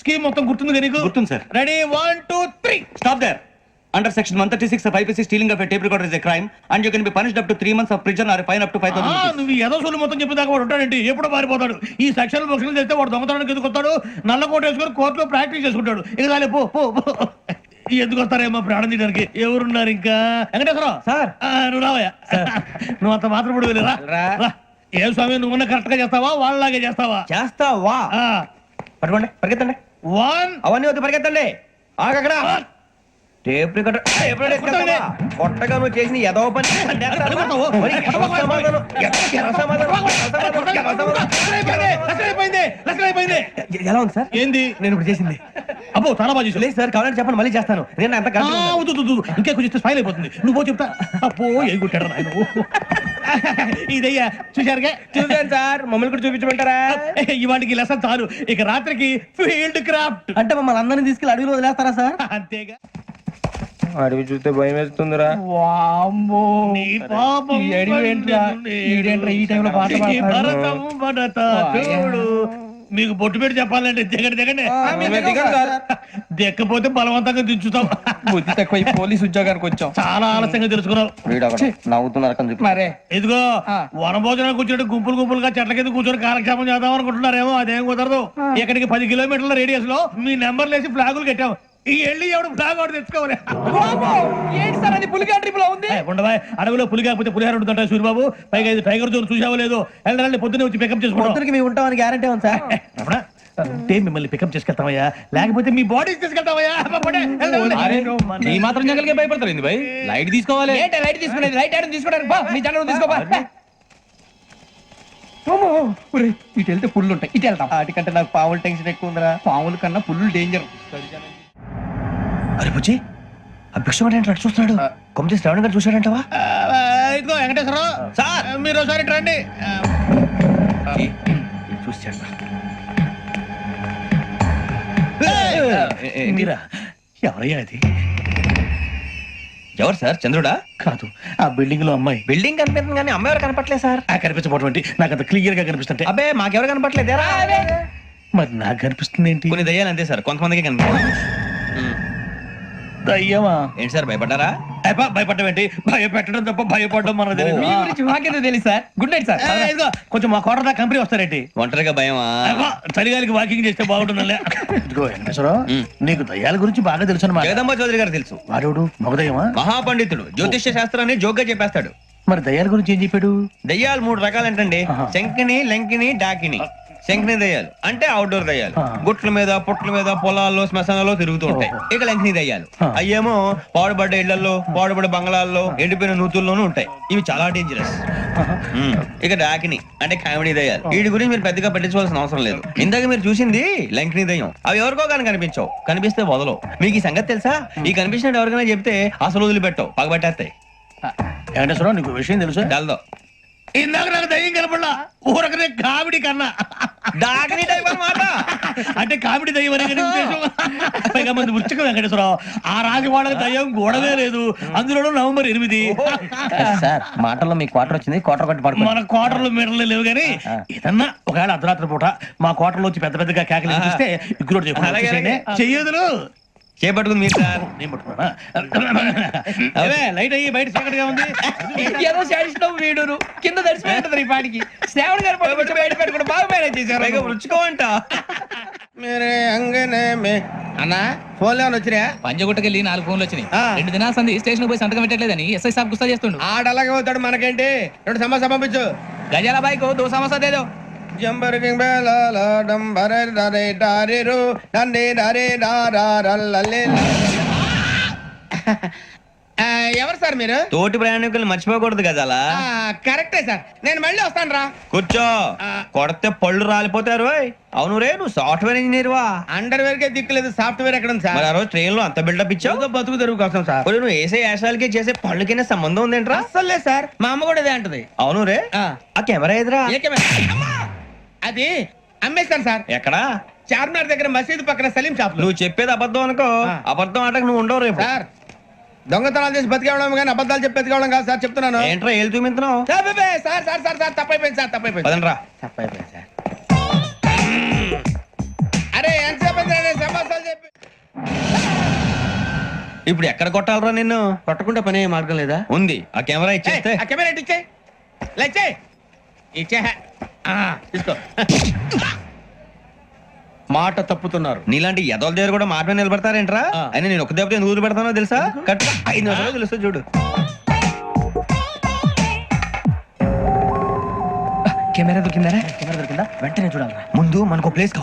స్కీమ్ మొత్తం గుర్తుంది కదా నీకు? గుర్తుంది sir. Ready 1 2 3. Stop there. Under section 136 of IPC, stealing of a tape recorder is a crime and you can be punished up to 3 months of prison or a fine up to 5,000 rupees. నువ్వు ఏదో సొల్లు మొత్తం చెప్పేదాకా వాడు ఉంటాడండి. ఎప్పుడు పారిపోతాడు. ఈ సెక్షన్ బుక్స్లు చేస్తే వాడు దొంగతనానికి ఎందుకు వస్తాడు? నల్ల కోట వేసుకొని కోర్టులో ప్రాక్టీస్ చేసుకుంటాడు. ఇక చాలే పో. ఎందుకు వస్తారేమో ప్రాణం తీయడానికి. ఎవరున్నారు ఇంకా? వెంకటేశ్వరరావు సార్, నువ్వు రావయ్యా. నువ్వు అంత మాత్రం కూడా వెళ్ళి రా. ఏ స్వామి, నువ్వు కరెక్ట్ గా చేస్తావా వాళ్ళలాగే చేస్తావా? చేస్తావా? పట్టుకోండి, పరిగెత్తండి. 1 అవన్నీ వద్దు, పరిగెత్తండి. ఆగక్కడ టేప్ రికార్డర్ కొట్టగా నువ్వు చేసిన ఏదో పని. ఎలా ఉంది సార్? ఏంది నేను ఇప్పుడు చేసింది? అబ్బో చాలా బాగా చేసావు. లేదు సార్, కావాలంటే చెప్పండి, మళ్ళీ చేస్తాను. నేను అంత ఇంకా కొంచెం స్మైల్ అయిపోతుంది. నువ్వు చెప్తా. అబ్బో ఏ కొట్టాడు ఆయన. ఇదయ్యా చూశారుగా? చూసాను సార్. మమ్మల్ని కూడా చూపించమంటారా? ఇవాటికి లెసన్ చాలు. ఇక రాత్రికి ఫీల్డ్ క్రాఫ్ట్. అంటే మమ్మల్ని అందరినీ తీసుకెళ్ళి అడవిలో వదిలేస్తారా సార్? అంతేగా. అడవి చూస్తే భయం వేస్తుందిరా. నీ పాపం ఈ టైంలో పాట భరతం భరత చూడు. మీకు బొట్టు పెట్టి చెప్పాలంటే దిగండి. దిక్కపోతే బలవంతంగా దించుతాం. బుద్ధి తక్కువ ఈ పోలీస్ ఉద్యోగానికి వచ్చాం. చాలా ఆలస్యంగా తెలుసుకున్నావు. నవ్వుతున్నారు. మరే ఇదిగో వనభోజనం కూర్చొని గుంపులుగా చెట్ల కింద కూర్చొని కాలక్షేపం చేద్దాం అనుకుంటున్నారేమో. అదేం కుదరదు. ఇక్కడికి 10 కిలోమీటర్ల రేడియస్ లో మీ నెంబర్లు వేసి ఫ్లాగులు కట్టాం. ఈ వెళ్ళి ఎవడు ఫ్లాగ్ ఒకటి తెచ్చుకోవాలి. ఏంటి సార్ అది? పులిగా ట్రిప్ లో ఉంది. ఉండవా, అడవిలో పులి కాకపోతే పులిహార ఉంటుంట సూరిబాబు. పైగా ఇది టైగర్ జోన్ చూసావో లేదో. వెళ్ళండి, పొద్దున్నే వచ్చి పికప్ చేసుకోవడం. మేము ఉంటామని గ్యారంటీ ఉంది సార్. మిమ్మల్ని పికప్ చేసుకెళ్తామయ్యా, లేకపోతే మీ బాడీ తీసుకెళ్తామయ్యా. ఈ మాత్రం జంగల్కే భయపడతారు భయ్. లైట్ తీసుకోవాలి. లైట్ తీసుకునేది? లైట్ ఐరన్ తీసుకోవడానికి మీ జంగల్ తీసుకోవా. ఇటు వెళ్తే పుల్లు ఉంటాయి, ఇటు వెళ్తాం. వాటికంటే నాకు పాముల టెన్షన్ ఎక్కువ ఉందిరా. పాముల కన్నా పుల్లు డేంజర్. అరే బుజ్జి, ఆ భిక్షం అంటే చూస్తున్నాడు. కొమ్మ శ్రావణ్ గారు చూశాడంటవా? ఇదిగో వెంకటేశ్వరరావు సార్, మీరు ఒకసారి రండి. చూశాడు. మీరా? ఎవరయ్యా అది? ఎవరు సార్ చంద్రుడా? కాదు, ఆ బిల్డింగ్ లో అమ్మాయి. బిల్డింగ్ కనిపిస్తుంది కానీ అమ్మ ఎవరు కనపట్లేదు సార్. ఆ కనిపించబోటువంటి నాకు అంత క్లియర్ గా కనిపిస్తుంటే అబ్బే మాకెవరు కనపట్లేదు. మరి నాకు కనిపిస్తుంది ఏంటి? కొన్ని దయ్యాలు అంతే సార్, కొంతమందికి కనిపిస్తుంది. దయ్యమా? ఏంటి సార్ భయపడ్డారా? భయపడడం ఏంటి? భయపెట్టడం తప్ప భయపడడం మనకు తెలియదు. మీ గురించి మాకేదో తెలుసు సార్. Good night sir. కొంచెం మా కోట దాకా కంపెనీ వస్తారేంటి? ఒంటరిగా భయమా? చలిగాలికి వాకింగ్ చేస్తే బాగుంటుందిలే. ఇదిగో వెంకటేశ్వరరావు, నీకు దయ్యాల గురించి బాగా తెలుసు అన్నమాట. జగదంబ చౌదరి గారు తెలుసు. వాడేవాడు? మగదయ్యమా? మహాపండితుడు, జ్యోతిష్య శాస్త్రాన్ని జోగ్గా చెప్పేస్తాడు. మరి దయ్యాల గురించి ఏం చెప్పాడు? దయ్యాలు 3 రకాలంటండి. శంకిని, లంకిని, డాకిని. శంకిని దయ్యాలు అంటే అవుట్డోర్ దయ్యాలు, గుట్ల మీద పుట్ల మీద పొలాల్లో శ్మశానాల్లో తిరుగుతూ ఉంటాయి. ఇక లంకిని దయ్యాలు అయ్యేమో పాడుబడ్డ ఇళ్లలో, పాడుబడ్డ బంగ్లాల్లో, ఎండిపోయిన నూతుల్లోనూ ఉంటాయి. ఇవి చాలా డేంజరస్. ఇక డాకిని అంటే కామెడీ దయ్యాలు. వీటి గురించి మీరు పెద్దగా పట్టించుకోవాల్సిన అవసరం లేదు. ఇందాక మీరు చూసింది లంకిని దయ్యం. అవి ఎవరికో కానీ కనిపించవు, కనిపిస్తే వదలవు. మీకు ఈ సంగతి తెలుసా? ఈ కనిపించినట్టు ఎవరికైనా చెప్తే అసలు వదిలిపెట్టవు, పగబట్టేస్తాయి. వెంకటేశ్వరరావు, నీకు విషయం తెలుసు? డల్దో ఇందాక నాకు దయ్యం కనపడలా, ఊరకనే కామెడీ కన్నా. డాకిని టైప్ అన్నమాట. అంటే కామెడీ దయ్యం అనే కదా ఉద్దేశం. పైగా మంది ఉచ్చక వెంకటేశ్వరరావు, ఆ రాజు వాళ్ళకి దయ్యం గొడవే లేదు. అందులోనూ నవంబర్ 8. సార్ మాటల్లో మీ క్వార్టర్ వచ్చింది, క్వార్టర్ కొట్టి పడుకో. మన కోటర్లు మీటర్లు లేవు కానీ ఏదన్నా ఒకవేళ అర్ధరాత్రి పూట మా కోటర్లో వచ్చి పెద్ద పెద్దగా కేకలు ఇస్తే ఇగ్గురు చెయ్యదులు చేపట్టుకుంది మీరు సార్. నేను పట్టుకున్నా లైట్ అయ్యి బయట చీకటిగా ఉంది. ఏదో శాడిస్తావు వీడును కింద దర్శనం ఈ పాటికి శ్రావణ్ గారు పట్టుకొచ్చి బయట పెట్టుకుంటే బాగా మేనేజ్ చేశారు. పైగా రుచుకోవంట. మేరే అంగనే మే అన్నా ఫోన్ లో వచ్చినా పంజగుట్టకెళ్ళి 4 ఫోన్లు వచ్చినాయి. 2 దినాల సంది స్టేషన్ పోయి సంతకం పెట్టలేదని ఎస్ఐ సాబ్ గుస్తా చేస్తుండు. ఆడలాగే పోతాడు, మనకేంటి 2 సమస్య పంపించు. గజాల బైక్ 2 సమస్య దేదో. జంబరకింగ్ బేలాల డంబరే డరే డారిరు నందే డరే డారారల్లలే. ఎవరు సార్ మీరు? తోటి ప్రయాణికులు మర్చిపోకూడదు కదా. అలా కరెక్టే సార్, నేను మళ్ళీ వస్తాను రా. కూర్చో, కొడితే పళ్ళు రాలిపోతారు. అవును రే, నువ్వు సాఫ్ట్వేర్ ఇంజనీర్ వా? అండర్వేర్ కే దిక్కులేదు, సాఫ్ట్వేర్ ఎక్కడ ఉంది సార్? మరి ఆ రోజు ట్రైన్ లో అంత బిల్డప్ ఇచ్చావు. బతుకు తెరుగు కోసం సార్. నువ్వు వేసే యాశాలకి చేసే పళ్ళకైనా సంబంధం ఉందేంట్రా? అస్సలు లేదు సార్, మా అమ్మ కూడా ఇదే అంటది. అవును రే, ఆ కెమెరా ఎదురా ఏ కెమెరా? అమ్మా! అది అమ్మేస్తాను సార్. ఎక్కడా? చార్మినార్ దగ్గర మసీదు పక్కన సలీం షాప్ లో. నువ్వు చెప్పేది అబద్ధం అనుకో, అబద్ధం ఆటకు నువ్వు ఉండవు రేపు. సార్ దొంగతనాలు చేసి బతికేవడం కానీ అబద్ధాలు చెప్పి బతికేవడం కాదు సార్, చెప్తున్నాను. ఏంట్రా ఏళ్ళు చూపించినావు? Sir sir sir sir sir తప్పైపోయింది సార్, తప్పైపోయింది. పదండ్రా. తప్పైపోయింది సార్. అరే ఎంతసేపు సమాసాలు చెప్పి ఇప్పుడు ఎక్కడ కొట్టాలరా నిన్ను? కొట్టకుండా పనే మార్గం లేదా? ఉంది, ఆ కెమెరా ఇచ్చేస్తే. ఆ కెమెరా ఇచ్చే లేచే ఇచ్చే తీసుకో. మాట తప్పుతున్నారు. నీలాంటి ఎదల దగ్గర కూడా మాట మీద నిలబడతారేంట్రా? అయినా నేను ఒక దెబ్బతో ఎందుకు ఊరు పెడతానో తెలుసా? కరెక్ట్ 5 నిమిషాలు తెలుస్తా చూడు. కెమెరా దొరికిందా? వెంటనే చూడాలి. ముందు మనకు ప్లేస్ కావాలి.